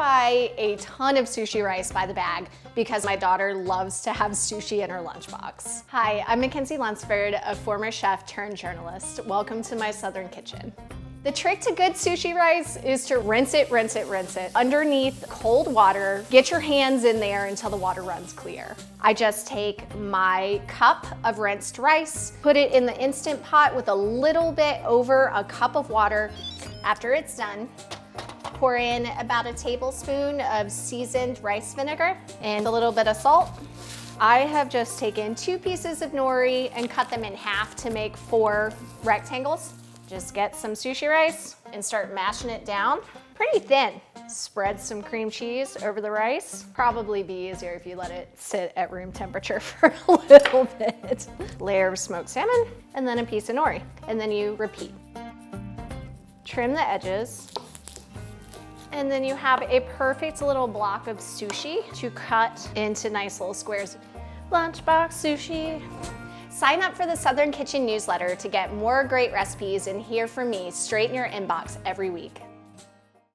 buy a ton of sushi rice by the bag because my daughter loves to have sushi in her lunchbox. Hi, I'm Mackenzie Lunsford, a former chef turned journalist. Welcome to my Southern kitchen. The trick to good sushi rice is to rinse it underneath cold water. Get your hands in there until the water runs clear. I just take my cup of rinsed rice, put it in the Instant Pot with a little bit over a cup of water. After it's done, pour in about a tablespoon of seasoned rice vinegar and a little bit of salt. I have just taken 2 pieces of nori and cut them in half to make 4 rectangles. Just get some sushi rice and start mashing it down pretty thin. Spread some cream cheese over the rice. Probably be easier if you let it sit at room temperature for a little bit. Layer of smoked salmon and then a piece of nori. And then you repeat. Trim the edges. And then you have a perfect little block of sushi to cut into nice little squares. Lunchbox sushi. Sign up for the Southern Kitchen newsletter to get more great recipes and hear from me straight in your inbox every week.